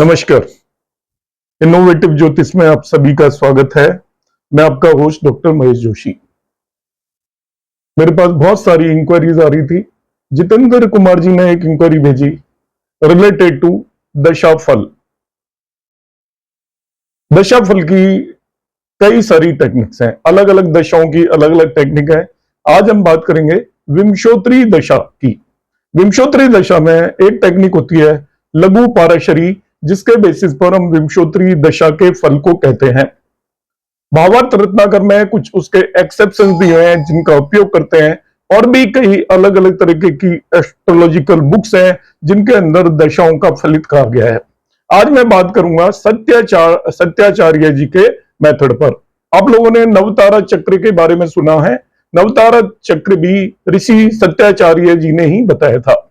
नमस्कार। इनोवेटिव ज्योतिष में आप सभी का स्वागत है। मैं आपका होस्ट डॉक्टर महेश जोशी। मेरे पास बहुत सारी इंक्वायरीज आ रही थी। जितेंद्र कुमार जी ने एक इंक्वायरी भेजी रिलेटेड टू दशाफल। दशाफल की कई सारी टेक्निक्स हैं, अलग अलग दशाओं की अलग अलग टेक्निक है। आज हम बात करेंगे विंशोत्तरी दशा की। विंशोत्तरी दशा में एक टेक्निक होती है लघु पाराशरी, जिसके बेसिस पर हम विंशोत्तरी दशा के फल को कहते हैं। भावार्थ रत्नाकर में कुछ उसके एक्सेप्शंस भी हैं जिनका उपयोग करते हैं, और भी कई अलग अलग तरीके की एस्ट्रोलॉजिकल बुक्स हैं जिनके अंदर दशाओं का फलित कहा गया है। आज मैं बात करूंगा सत्याचार्य जी के मेथड पर। आप लोगों ने नवतारा चक्र के बारे में सुना है। नवतारा चक्र भी ऋषि सत्याचार्य जी ने ही बताया था।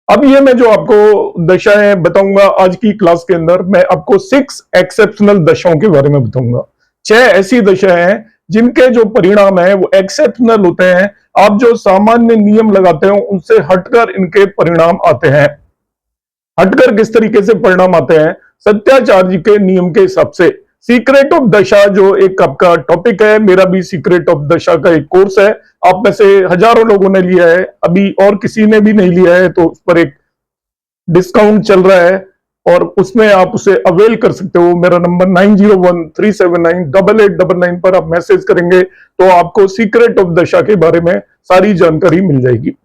अब ये मैं जो आपको दशाएं बताऊंगा आज की क्लास के अंदर, मैं आपको 6 एक्सेप्शनल दशाओं के बारे में बताऊंगा। 6 ऐसी दशाएं हैं जिनके जो परिणाम है वो एक्सेप्शनल होते हैं। आप जो सामान्य नियम लगाते हो उनसे हटकर इनके परिणाम आते हैं। हटकर किस तरीके से परिणाम आते हैं? सत्याचार्य जी के नियम के हिसाब से। सीक्रेट ऑफ दशा जो एक आपका टॉपिक है, मेरा भी सीक्रेट ऑफ दशा का एक कोर्स है। आप में से हजारों लोगों ने लिया है, अभी और किसी ने भी नहीं लिया है तो उस पर एक डिस्काउंट चल रहा है और उसमें आप उसे अवेल कर सकते हो। मेरा नंबर 9013798899 पर आप मैसेज करेंगे तो आपको सीक्रेट ऑफ दशा के बारे में सारी जानकारी मिल जाएगी।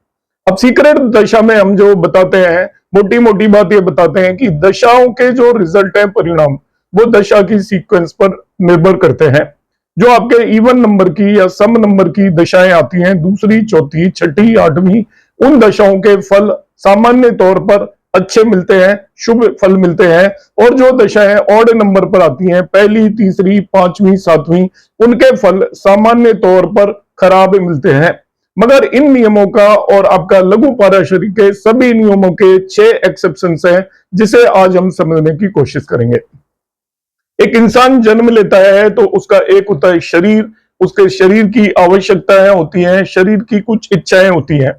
अब सीक्रेट दशा में हम जो बताते हैं, मोटी मोटी बात ये बताते हैं कि दशाओं के जो रिजल्ट है, परिणाम, वो दशा की सीक्वेंस पर निर्भर करते हैं। जो आपके इवन नंबर की या सम नंबर की दशाएं आती हैं, दूसरी, चौथी, छठी, आठवीं, उन दशाओं के फल सामान्य तौर पर अच्छे मिलते हैं, शुभ फल मिलते हैं। और जो दशाएं ऑड नंबर पर आती हैं, पहली, तीसरी, पांचवी, सातवीं, उनके फल सामान्य तौर पर खराब मिलते हैं। मगर इन नियमों का और आपका लघु पाराशरी के सभी नियमों के 6 एक्सेप्शंस हैं, जिसे आज हम समझने की कोशिश करेंगे। एक इंसान जन्म लेता है तो उसका एक होता है शरीर, उसके शरीर की आवश्यकताएं होती हैं, शरीर की कुछ इच्छाएं होती हैं।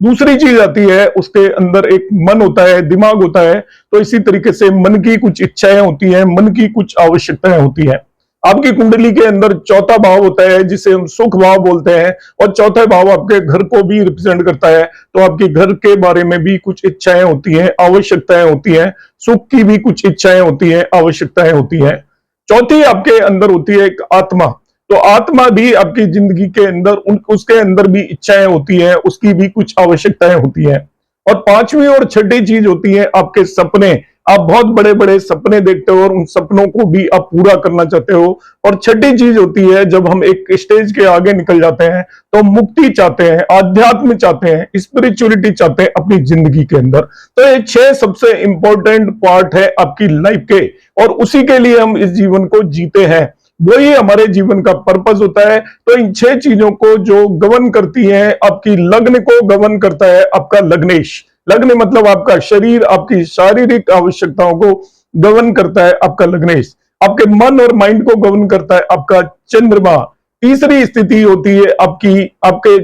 दूसरी चीज आती है, उसके अंदर एक मन होता है, दिमाग होता है। तो इसी तरीके से मन की कुछ इच्छाएं होती हैं, मन की कुछ आवश्यकताएं होती हैं। आपकी कुंडली के अंदर चौथा भाव होता है जिसे हम सुख भाव बोलते हैं, और चौथा भाव आपके घर को भी रिप्रेजेंट करता है। तो आपके घर के बारे में भी कुछ इच्छाएं होती हैं, आवश्यकताएं होती हैं, सुख की भी कुछ इच्छाएं होती हैं, आवश्यकताएं होती हैं। चौथी आपके अंदर होती है एक आत्मा। तो आत्मा भी आपकी जिंदगी के अंदर उसके अंदर भी इच्छाएं होती है, उसकी भी कुछ आवश्यकताएं होती हैं। और पांचवी और छठी चीज होती है आपके सपने। आप बहुत बड़े बड़े सपने देखते हो और उन सपनों को भी आप पूरा करना चाहते हो। और छठी चीज होती है जब हम एक स्टेज के आगे निकल जाते हैं तो मुक्ति चाहते हैं, आध्यात्म चाहते हैं, स्पिरिचुअलिटी चाहते हैं अपनी जिंदगी के अंदर। तो ये 6 सबसे इंपॉर्टेंट पार्ट है आपकी लाइफ के, और उसी के लिए हम इस जीवन को जीते हैं। वही हमारे जीवन का पर्पस होता है। तो इन 6 चीजों को जो गवर्न करती है, आपकी लग्न को गवर्न करता है आपका लग्नेश। लग्न मतलब आपका शरीर, आपकी शारीरिक आवश्यकताओं को गवर्न करता है आपका लग्नेश। आपके मन और माइंड को गवर्न करता है आपका चंद्रमा। तीसरी स्थिति होती है आपके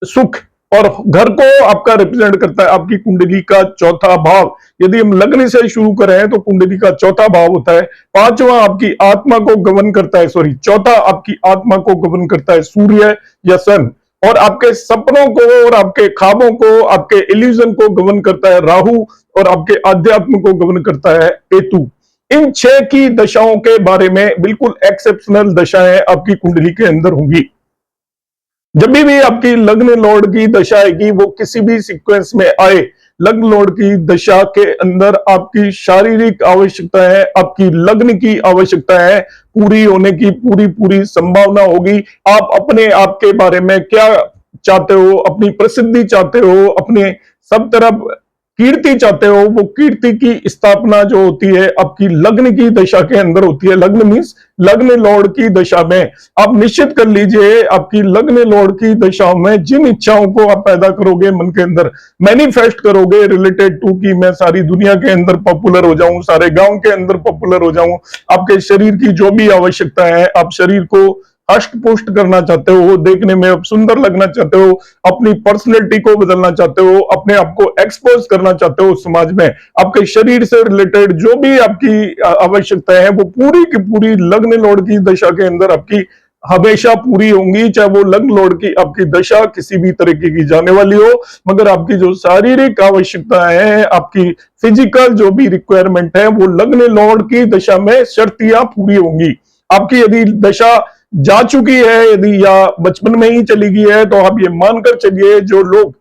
सुख, और घर को आपका रिप्रेजेंट करता है आपकी कुंडली का चौथा भाव। यदि हम लग्न से शुरू करें तो कुंडली का चौथा भाव होता है। पांचवा आपकी आत्मा को गवर्न करता है, चौथा आपकी आत्मा को गवर्न करता है सूर्य या सन। और आपके सपनों को और आपके ख्वाबों को, आपके इल्यूजन को गवर्न करता है राहु, और आपके आध्यात्म को गवर्न करता है केतु। इन 6 की दशाओं के बारे में बिल्कुल एक्सेप्शनल दशाएं आपकी कुंडली के अंदर होंगी। जब भी आपकी लग्न लॉर्ड की दशा आएगी, वो किसी भी सीक्वेंस में आए, लग्न लॉर्ड की दशा के अंदर आपकी शारीरिक आवश्यकता है, आपकी लग्न की आवश्यकता है, पूरी होने की पूरी संभावना होगी। आप अपने आप के बारे में क्या चाहते हो? अपनी प्रसिद्धि चाहते हो, अपने सब तरफ कीर्ति चाहते हो। वो कीर्ति की स्थापना जो होती है आपकी लग्न की दशा के अंदर होती है। लग्न मीन्स लग्न लॉर्ड की दशा में। आप निश्चित कर लीजिए, आपकी लग्न लॉर्ड की दशाओं में जिन इच्छाओं को आप पैदा करोगे, मन के अंदर मैनिफेस्ट करोगे रिलेटेड टू कि मैं सारी दुनिया के अंदर पॉपुलर हो जाऊं, सारे गांव के अंदर पॉपुलर हो जाऊं, आपके शरीर की जो भी आवश्यकता है, आप शरीर को हष्ट पुष्ट करना चाहते हो, देखने में अब सुंदर लगना चाहते हो, अपनी पर्सनैलिटी को बदलना चाहते हो, अपने आप को एक्सपोज करना चाहते हो समाज में, आपके शरीर से रिलेटेड जो भी आपकी आवश्यकताएं हैं वो पूरी की पूरी लग्न लॉर्ड की दशा के अंदर आपकी हमेशा पूरी होंगी। चाहे वो लग्न लॉर्ड की आपकी दशा किसी भी तरीके की जाने वाली हो, मगर आपकी जो शारीरिक आवश्यकताएं हैं, आपकी फिजिकल जो भी रिक्वायरमेंट है, वो लग्न लॉर्ड की दशा में शर्तियां पूरी होंगी। आपकी यदि दशा जा चुकी है, यदि या बचपन में ही चली गई है, तो आप ये मानकर चलिए जो लोग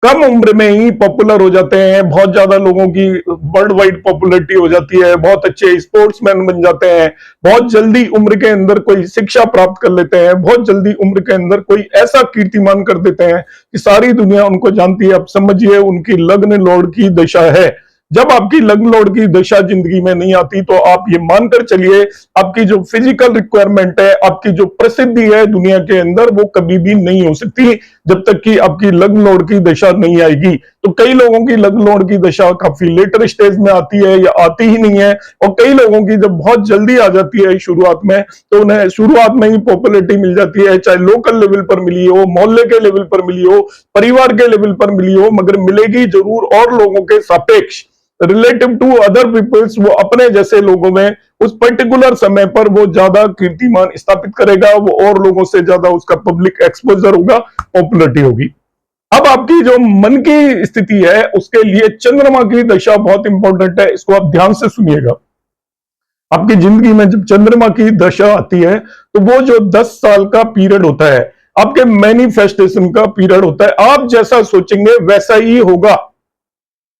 कम उम्र में ही पॉपुलर हो जाते हैं, बहुत ज्यादा लोगों की वर्ल्ड वाइड पॉपुलरिटी हो जाती है, बहुत अच्छे स्पोर्ट्समैन बन जाते हैं, बहुत जल्दी उम्र के अंदर कोई शिक्षा प्राप्त कर लेते हैं, बहुत जल्दी उम्र के अंदर कोई ऐसा कीर्तिमान कर देते हैं कि सारी दुनिया उनको जानती है। आप समझिए उनकी लग्न लॉर्ड की दशा है। जब आपकी लग्न लॉर्ड की दशा जिंदगी में नहीं आती तो आप ये मानकर चलिए आपकी जो फिजिकल रिक्वायरमेंट है, आपकी जो प्रसिद्धि है दुनिया के अंदर, वो कभी भी नहीं हो सकती जब तक कि आपकी लग्न लॉर्ड की दशा नहीं आएगी। तो कई लोगों की लग्न लॉर्ड की दशा काफी लेटर स्टेज में आती है या आती ही नहीं है, और कई लोगों की जब बहुत जल्दी आ जाती है शुरुआत में, तो उन्हें शुरुआत में ही पॉपुलरिटी मिल जाती है, चाहे लोकल लेवल पर मिली हो, मोहल्ले के लेवल पर मिली हो, परिवार के लेवल पर मिली हो, मगर मिलेगी जरूर और लोगों के सापेक्ष, रिलेटिव टू अदर पीपल्स। वो अपने जैसे लोगों में उस पर्टिकुलर समय पर वो ज्यादा कीर्तिमान स्थापित करेगा, वो और लोगों से ज्यादा उसका पब्लिक एक्सपोजर होगा, पॉपुलरिटी होगी। अब आपकी जो मन की स्थिति है उसके लिए चंद्रमा की दशा बहुत इंपॉर्टेंट है, इसको आप ध्यान से सुनिएगा। आपकी जिंदगी में जब चंद्रमा की दशा आती है तो वो जो 10 साल का पीरियड होता है, आपके मैनिफेस्टेशन का पीरियड होता है। आप जैसा सोचेंगे वैसा ही होगा।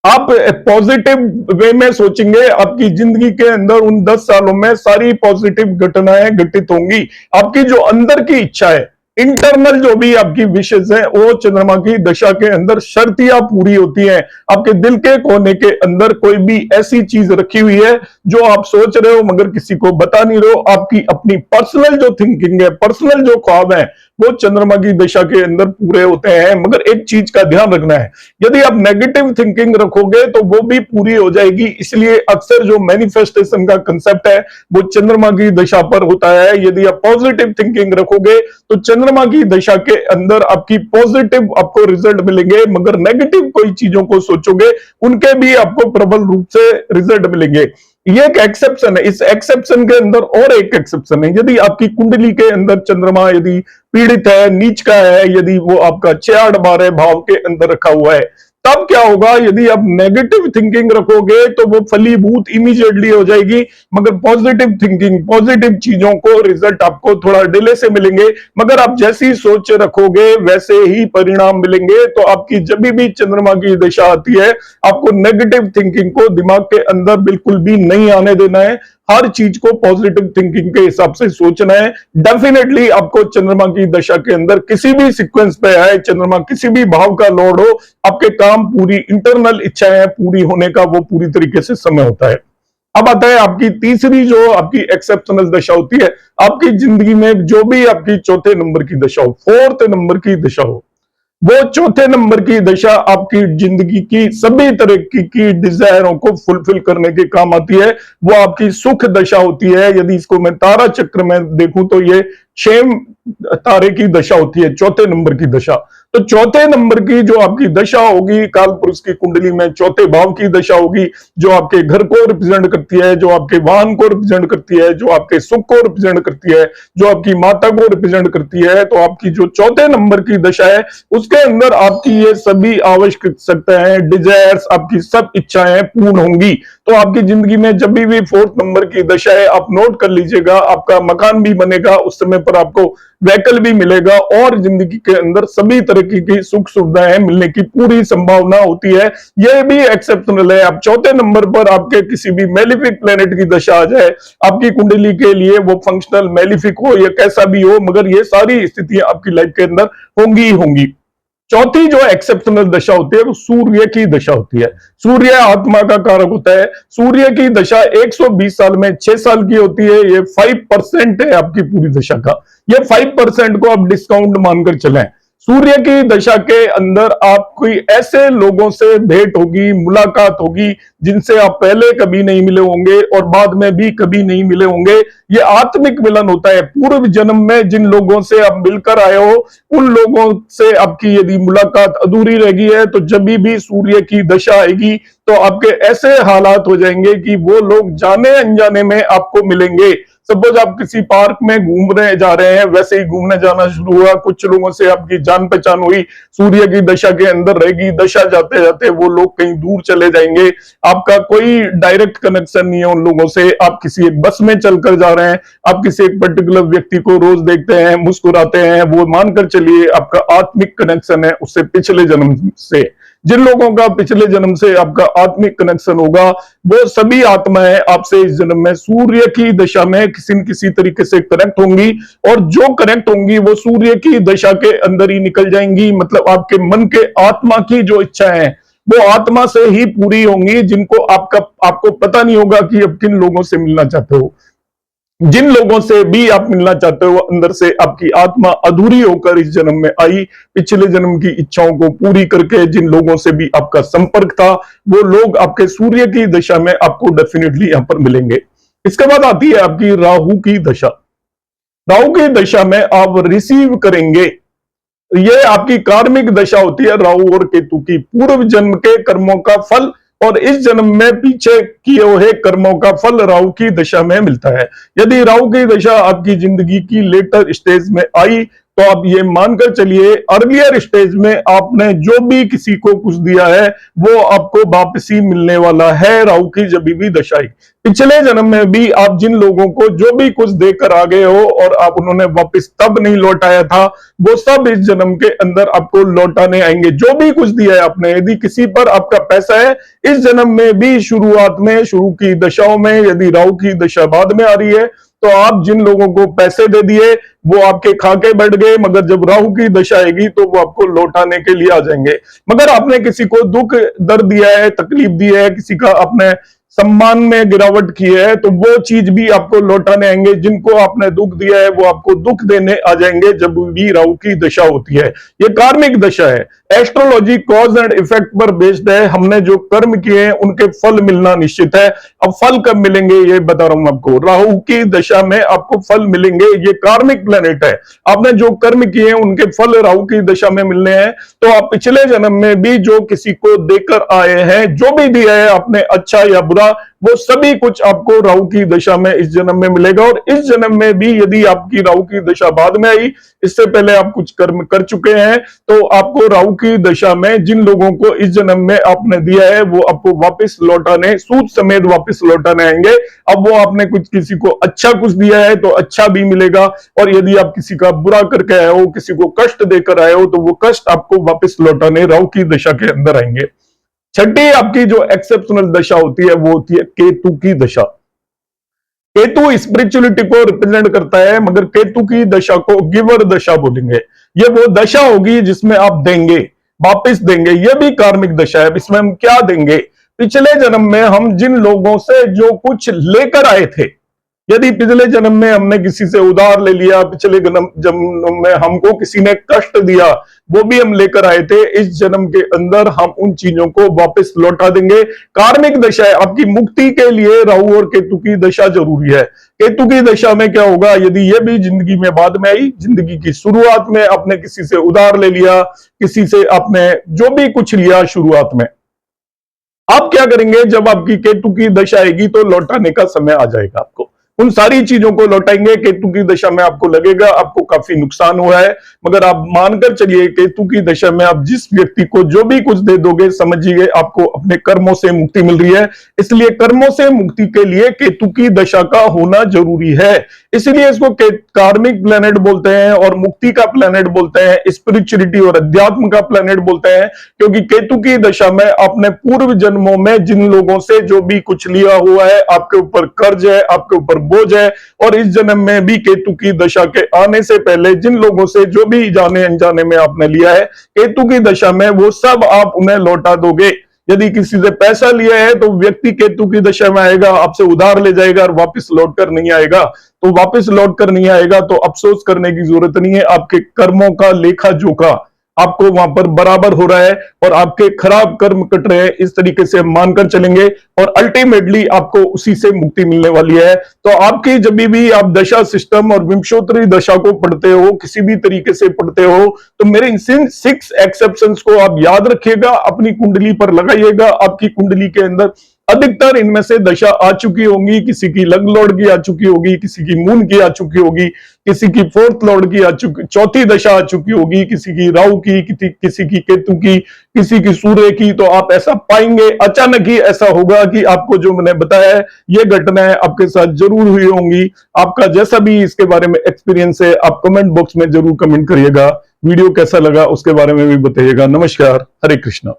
आप पॉजिटिव वे में सोचेंगे, आपकी जिंदगी के अंदर उन 10 सालों में सारी पॉजिटिव घटनाएं घटित होंगी। आपकी जो अंदर की इच्छा है, इंटरनल जो भी आपकी विशेष है, वो चंद्रमा की दशा के अंदर शर्तियां पूरी होती हैं। आपके दिल के कोने के अंदर कोई भी ऐसी चीज रखी हुई है जो आप सोच रहे हो मगर किसी को बता नहीं रहे हो, आपकी अपनी पर्सनल जो थिंकिंग है, पर्सनल जो ख्वाब है, वो चंद्रमा की दशा के अंदर पूरे होते हैं। मगर एक चीज का ध्यान रखना है, यदि आप नेगेटिव थिंकिंग रखोगे तो वो भी पूरी हो जाएगी। इसलिए अक्सर जो मैनिफेस्टेशन का कंसेप्ट है वो चंद्रमा की दशा पर होता है। यदि आप पॉजिटिव थिंकिंग रखोगे तो चंद्रमा की दशा के अंदर आपकी पॉजिटिव आपको रिजल्ट मिलेंगे, मगर नेगेटिव कोई चीजों को सोचोगे उनके भी आपको प्रबल रूप से रिजल्ट मिलेंगे। ये एक एक्सेप्शन है। इस एक्सेप्शन के अंदर और एक एक्सेप्शन है, यदि आपकी कुंडली के अंदर चंद्रमा यदि पीड़ित है, नीच का है, यदि वो आपका 6-8-12 भाव के अंदर रखा हुआ है, तब क्या होगा? यदि आप नेगेटिव थिंकिंग रखोगे तो वो फलीभूत इमीडिएटली हो जाएगी, मगर पॉजिटिव थिंकिंग, पॉजिटिव चीजों को रिजल्ट आपको थोड़ा डिले से मिलेंगे। मगर आप जैसी सोच रखोगे वैसे ही परिणाम मिलेंगे। तो आपकी जब भी चंद्रमा की दशा आती है, आपको नेगेटिव थिंकिंग को दिमाग के अंदर बिल्कुल भी नहीं आने देना है। हर चीज को पॉजिटिव थिंकिंग के हिसाब से सोचना है। डेफिनेटली आपको चंद्रमा की दशा के अंदर किसी भी सीक्वेंस पे है, चंद्रमा किसी भी भाव का लॉर्ड हो, आपके काम पूरी इंटरनल इच्छाएं पूरी होने का वो पूरी तरीके से समय होता है। अब आता है आपकी तीसरी जो आपकी एक्सेप्शनल दशा होती है। आपकी जिंदगी में जो भी आपकी चौथे नंबर की दशा हो, 4th नंबर की दशा हो, वो चौथे नंबर की दशा आपकी जिंदगी की सभी तरह की डिजायरों को फुलफिल करने के काम आती है। वो आपकी सुख दशा होती है। यदि इसको मैं तारा चक्र में देखूं तो ये 6 तारे की दशा होती है, चौथे नंबर की दशा। तो चौथे नंबर की जो आपकी दशा होगी, काल पुरुष की कुंडली में चौथे भाव की दशा होगी, जो आपके घर को रिप्रेजेंट करती है, जो आपके वाहन को रिप्रेजेंट करती है, जो आपके सुख को रिप्रेजेंट करती है, जो आपकी माता को रिप्रेजेंट करती है। तो आपकी जो चौथे नंबर की दशा है उसके अंदर आपकी ये सभी आवश्यकताएं, डिजायर्स, आपकी सब इच्छाएं पूर्ण होंगी। तो आपकी जिंदगी में जब भी 4th नंबर की दशा है, आप नोट कर लीजिएगा, आपका मकान भी बनेगा, उस समय पर आपको व्हीकल भी मिलेगा और जिंदगी के अंदर सभी तरह की सुख सुविधाएं मिलने की पूरी संभावना होती है। यह भी एक्सेप्शनल है। आप चौथे नंबर पर आपके किसी भी मेलिफिक प्लेनेट की दशा आ जाए, आपकी कुंडली के लिए वो फंक्शनल मेलिफिक हो या कैसा भी हो, मगर ये सारी स्थितियां आपकी लाइफ के अंदर होंगी ही होंगी। चौथी जो एक्सेप्शनल दशा होती है वो सूर्य की दशा होती है। सूर्य आत्मा का कारक होता है। सूर्य की दशा 120 साल में 6 साल की होती है। ये 5% है आपकी पूरी दशा का। ये 5% को आप डिस्काउंट मानकर चलें। सूर्य की दशा के अंदर आप कोई ऐसे लोगों से भेंट होगी, मुलाकात होगी जिनसे आप पहले कभी नहीं मिले होंगे और बाद में भी कभी नहीं मिले होंगे। ये आत्मिक मिलन होता है। पूर्व जन्म में जिन लोगों से आप मिलकर आए हो, उन लोगों से आपकी यदि मुलाकात अधूरी रह गई है तो जब भी सूर्य की दशा आएगी तो आपके ऐसे हालात हो जाएंगे कि वो लोग जाने अनजाने में आपको मिलेंगे। सपोज आप किसी पार्क में घूमने जा रहे हैं, वैसे ही घूमने जाना शुरू हुआ, कुछ लोगों से आपकी जान पहचान हुई, सूर्य की दशा के अंदर रहेगी, दशा जाते जाते वो लोग कहीं दूर चले जाएंगे, आपका कोई डायरेक्ट कनेक्शन नहीं है उन लोगों से। आप किसी एक बस में चलकर जा रहे हैं, आप किसी एक पर्टिकुलर व्यक्ति को रोज देखते हैं, मुस्कुराते हैं, वो मानकर चलिए आपका आत्मिक कनेक्शन है उससे पिछले जन्म से। जिन लोगों का पिछले जन्म से आपका आत्मिक कनेक्शन होगा, वो सभी आत्माएं आपसे इस जन्म में सूर्य की दशा में किसी न किसी तरीके से कनेक्ट होंगी, और जो कनेक्ट होंगी वो सूर्य की दशा के अंदर ही निकल जाएंगी। मतलब आपके मन के आत्मा की जो इच्छा है वो आत्मा से ही पूरी होंगी, जिनको आपको पता नहीं होगा कि अब किन लोगों से मिलना चाहते हो। जिन लोगों से भी आप मिलना चाहते हो, अंदर से आपकी आत्मा अधूरी होकर इस जन्म में आई, पिछले जन्म की इच्छाओं को पूरी करके जिन लोगों से भी आपका संपर्क था, वो लोग आपके सूर्य की दशा में आपको डेफिनेटली यहां पर मिलेंगे। इसके बाद आती है आपकी राहु की दशा। राहु की दशा में आप रिसीव करेंगे, ये आपकी कार्मिक दशा होती है राहु और केतु की, पूर्व जन्म के कर्मों का फल और इस जन्म में पीछे किए हुए कर्मों का फल राहु की दशा में मिलता है। यदि राहु की दशा आपकी जिंदगी की लेटर स्टेज में आई तो आप ये मानकर चलिए अर्लियर स्टेज में आपने जो भी किसी को कुछ दिया है वो आपको वापसी मिलने वाला है। राहु की जब भी दशा आई, पिछले जन्म में भी आप जिन लोगों को जो भी कुछ देकर आ गए हो और आप उन्होंने वापस तब नहीं लौटाया था, वो सब इस जन्म के अंदर आपको लौटाने आएंगे। जो भी कुछ दिया है आपने, यदि किसी पर आपका पैसा है, इस जन्म में भी शुरुआत में शुरू की दशाओं में यदि राहु की दशा बाद में आ रही है तो आप जिन लोगों को पैसे दे दिए वो आपके खाके बैठ गए, मगर जब राहु की दशा आएगी तो वो आपको लौटाने के लिए आ जाएंगे। मगर आपने किसी को दुख दर्द दिया है, तकलीफ दी है, किसी का आपने सम्मान में गिरावट की है, तो वो चीज भी आपको लौटाने आएंगे। जिनको आपने दुख दिया है वो आपको दुख देने आ जाएंगे जब भी राहु की दशा होती है। ये कार्मिक दशा है। एस्ट्रोलॉजी कॉज एंड इफेक्ट पर बेस्ड है। हमने जो कर्म किए हैं उनके फल मिलना निश्चित है। अब फल कब मिलेंगे ये बता रहा हूं आपको। राहु की दशा में आपको फल मिलेंगे, ये कार्मिक प्लेनेट है। आपने जो कर्म किए हैं उनके फल राहु की दशा में मिलने हैं। तो आप पिछले जन्म में भी जो किसी को देकर आए हैं, जो भी दिया है आपने अच्छा या बुरा, वो सभी कुछ आपको राहु की दशा में इस जन्म में मिलेगा। और इस जन्म में भी यदि आपकी राहु की दशा बाद में आई, इससे पहले आप कुछ कर्म कर चुके हैं, तो आपको राहु की दशा में जिन लोगों को इस जन्म में आपने दिया है वो आपको वापस लौटाने, सूद समेत वापस लौटाने आएंगे। अब वो आपने कुछ किसी को अच्छा कुछ दिया है तो अच्छा भी मिलेगा, और यदि आप किसी का बुरा करके आए हो, किसी को कष्ट देकर आए हो, तो वो कष्ट आपको वापस लौटाने राहु की दशा के अंदर आएंगे। छठी आपकी जो एक्सेप्शनल दशा होती है वो होती है केतु की दशा। केतु स्पिरिचुअलिटी को रिप्रेजेंट करता है, मगर केतु की दशा को गिवर दशा बोलेंगे। ये वो दशा होगी जिसमें आप देंगे, वापस देंगे। ये भी कार्मिक दशा है। इसमें हम क्या देंगे? पिछले जन्म में हम जिन लोगों से जो कुछ लेकर आए थे, यदि पिछले जन्म में हमने किसी से उधार ले लिया, पिछले जन्म में हमको किसी ने कष्ट दिया, वो भी हम लेकर आए थे, इस जन्म के अंदर हम उन चीजों को वापस लौटा देंगे। कार्मिक दशा है। आपकी मुक्ति के लिए राहु और केतु की दशा जरूरी है। केतु की दशा में क्या होगा? यदि ये भी जिंदगी में बाद में आई, जिंदगी की शुरुआत में आपने किसी से उधार ले लिया, किसी से आपने जो भी कुछ लिया शुरुआत में, आप क्या करेंगे? जब आपकी केतु की दशा आएगी तो लौटाने का समय आ जाएगा। आपको उन सारी चीजों को लौटाएंगे। केतु की दशा में आपको लगेगा आपको काफी नुकसान हुआ है, मगर आप मानकर चलिए केतु की दशा में आप जिस व्यक्ति को जो भी कुछ दे दोगे, समझिए आपको अपने कर्मों से मुक्ति मिल रही है। इसलिए कर्मों से मुक्ति के लिए केतु की दशा का होना जरूरी है। इसलिए इसको कार्मिक प्लेनेट बोलते हैं और मुक्ति का प्लेनेट बोलते हैं, स्पिरिचुअलिटी और अध्यात्म का प्लेनेट बोलते हैं, क्योंकि केतु की दशा में आपने पूर्व जन्मों में जिन लोगों से जो भी कुछ लिया हुआ है, आपके ऊपर कर्ज है, आपके ऊपर बोझ है, और इस जन्म में भी केतु की दशा के आने से पहले जिन लोगों से जो भी जाने अनजाने में आपने लिया है, केतु की दशा में वो सब आप उन्हें लौटा दोगे। यदि किसी से पैसा लिया है तो व्यक्ति केतु की दशा में आएगा, आपसे उधार ले जाएगा और वापस लौट कर नहीं आएगा। तो वापस लौट कर नहीं आएगा तो अफसोस करने की जरूरत नहीं है। आपके कर्मों का लेखा जोखा आपको वहां पर बराबर हो रहा है और आपके खराब कर्म कट रहे हैं, इस तरीके से मानकर चलेंगे और अल्टीमेटली आपको उसी से मुक्ति मिलने वाली है। तो आपकी जब भी आप दशा सिस्टम और विंशोत्तरी दशा को पढ़ते हो, किसी भी तरीके से पढ़ते हो, तो मेरे इन 6 एक्सेप्शंस को आप याद रखिएगा, अपनी कुंडली पर लगाइएगा। आपकी कुंडली के अंदर अधिकतर इनमें से दशा आ चुकी होंगी, किसी की लग लॉर्ड की आ चुकी होगी, किसी की मून की आ चुकी होगी, किसी की फोर्थ लॉर्ड की आ चुकी, चौथी दशा आ चुकी होगी, किसी की राहु की, किसी की केतु की, किसी की सूर्य की। तो आप ऐसा पाएंगे, अचानक ही ऐसा होगा कि आपको जो मैंने बताया है ये घटनाएं आपके साथ जरूर हुई होंगी। आपका जैसा भी इसके बारे में एक्सपीरियंस है आप कमेंट बॉक्स में जरूर कमेंट करिएगा। वीडियो कैसा लगा उसके बारे में भी बताइएगा। नमस्कार, हरे कृष्णा।